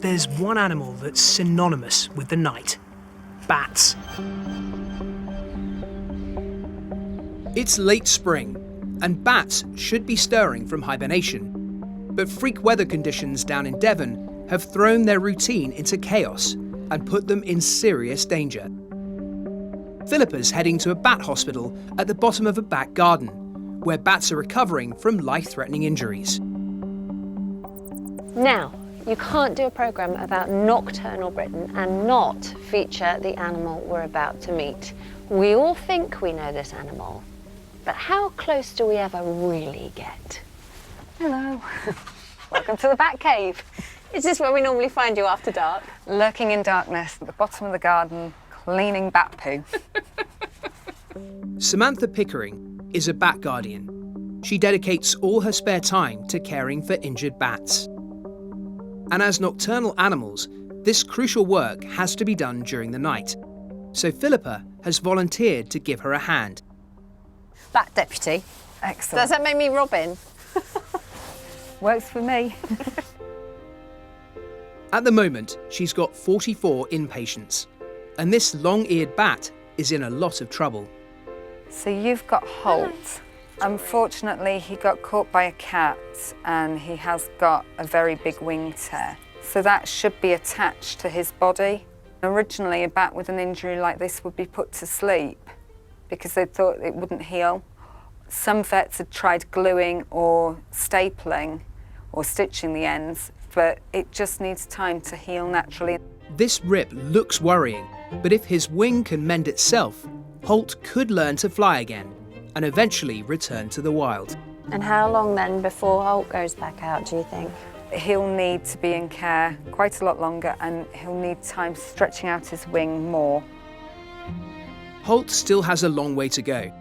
there's one animal that's synonymous with the night: bats. It's late spring, and bats should be stirring from hibernation. But freak weather conditions down in Devon have thrown their routine into chaos and put them in serious danger. Philipa's heading to a bat hospital at the bottom of a back garden, where bats are recovering from life-threatening injuries. Now, you can't do a programme about nocturnal Britain and not feature the animal we're about to meet. We all think we know this animal, but how close do we ever really get? Hello. Welcome to the Bat Cave. Is this where we normally find you after dark? Lurking in darkness at the bottom of the garden, cleaning bat poo. Samantha Pickering is a bat guardian. She dedicates all her spare time to caring for injured bats. And as nocturnal animals, this crucial work has to be done during the night. So Philipa has volunteered to give her a hand. Bat deputy. Excellent. Does that make me Robin? Works for me. At the moment, she's got 44 inpatients, and this long-eared bat is in a lot of trouble. So you've got Holt. Unfortunately, he got caught by a cat and he has got a very big wing tear. So that should be attached to his body. Originally, a bat with an injury like this would be put to sleep because they thought it wouldn't heal. Some vets had tried gluing or stapling or stitching the ends, but it just needs time to heal naturally. This rip looks worrying, but if his wing can mend itself, Holt could learn to fly again and eventually return to the wild. And how long then before Holt goes back out, do you think? He'll need to be in care quite a lot longer and he'll need time stretching out his wing more. Holt still has a long way to go,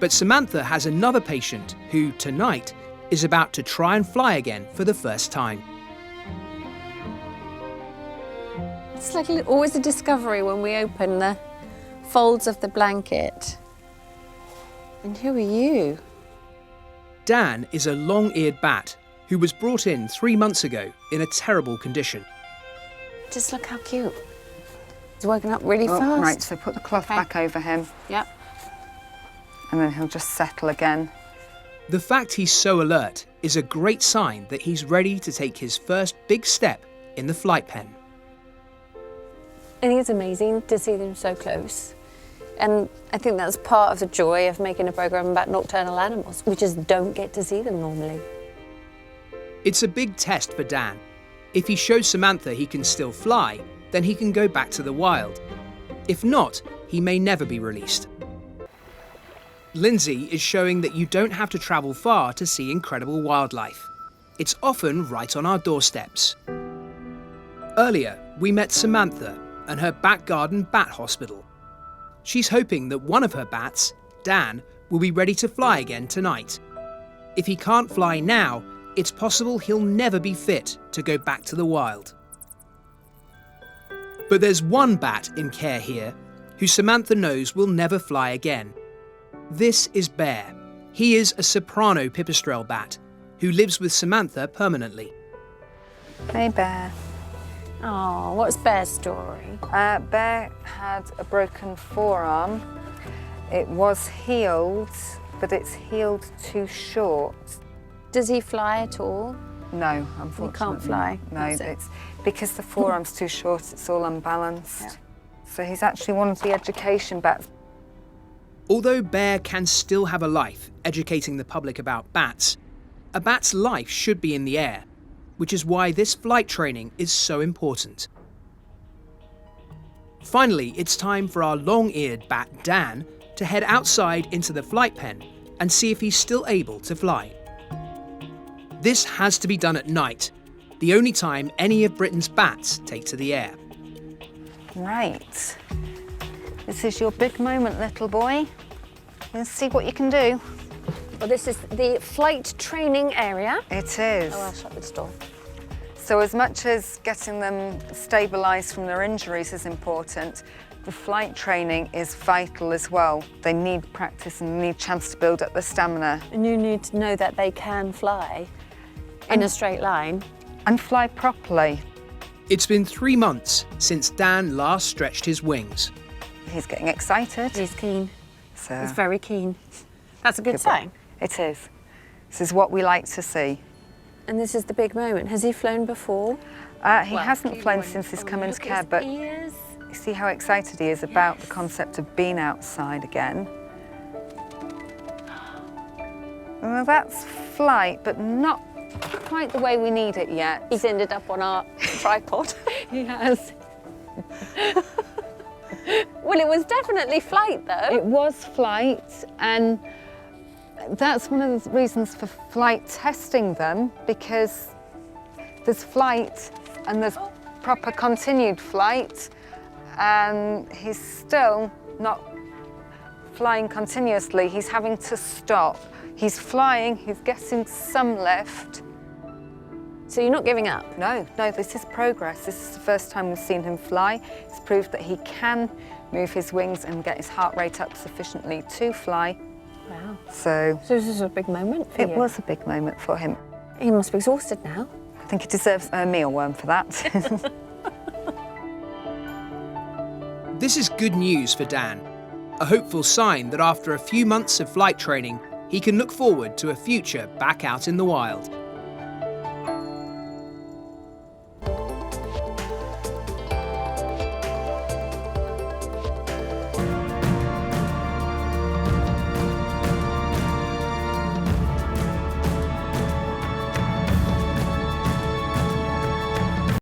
but Samantha has another patient who, tonight, is about to try and fly again for the first time. It's like always a discovery when we open the folds of the blanket. And who are you? Dan is a long-eared bat who was brought in 3 months ago in a terrible condition. Just look how cute. He's woken up really fast. Right, so put the cloth back over him. Yep. And then he'll just settle again. The fact he's so alert is a great sign that he's ready to take his first big step in the flight pen. I think it's amazing to see them so close. And I think that's part of the joy of making a programme about nocturnal animals. We just don't get to see them normally. It's a big test for Dan. If he shows Samantha he can still fly, then he can go back to the wild. If not, he may never be released. Lindsay is showing that you don't have to travel far to see incredible wildlife. It's often right on our doorsteps. Earlier, we met Samantha and her back garden bat hospital. She's hoping that one of her bats, Dan, will be ready to fly again tonight. If he can't fly now, it's possible he'll never be fit to go back to the wild. But there's one bat in care here who Samantha knows will never fly again. This is Bear. He is a soprano pipistrelle bat who lives with Samantha permanently. Hey, Bear. Oh, what's Bear's story? Bear had a broken forearm. It was healed, but it's healed too short. Does he fly at all? No, unfortunately. He can't fly? No, it's because the forearm's too short, it's all unbalanced. Yeah. So he's actually one of the education bats. Although Bear can still have a life educating the public about bats, a bat's life should be in the air, which is why this flight training is so important. Finally, it's time for our long-eared bat, Dan, to head outside into the flight pen and see if he's still able to fly. This has to be done at night, the only time any of Britain's bats take to the air. Right. This is your big moment, little boy. Let's see what you can do. Well, this is the flight training area. It is. Oh, I'll shut this door. So as much as getting them stabilised from their injuries is important, the flight training is vital as well. They need practice and need a chance to build up their stamina. And you need to know that they can fly in a straight line. And fly properly. It's been 3 months since Dan last stretched his wings. He's getting excited. He's keen. So He's very keen. That's a good sign. it is. This is what we like to see. And this is the big moment. Has he flown before? He hasn't flown since he's come into care, but you see how excited he is about the concept of being outside again. Well, that's flight, but not quite the way we need it yet. He's ended up on our tripod. He has. Well, it was definitely flight, though. It was flight, and that's one of the reasons for flight testing them, because there's flight and there's proper continued flight, and he's still not flying continuously. He's having to stop. He's flying, he's getting some lift. So you're not giving up? No, this is progress. This is the first time we've seen him fly. It's proved that he can move his wings and get his heart rate up sufficiently to fly. Wow. So this is a big moment for you. it was a big moment for him. He must be exhausted now. I think he deserves a mealworm for that. This is good news for Dan, a hopeful sign that after a few months of flight training, he can look forward to a future back out in the wild.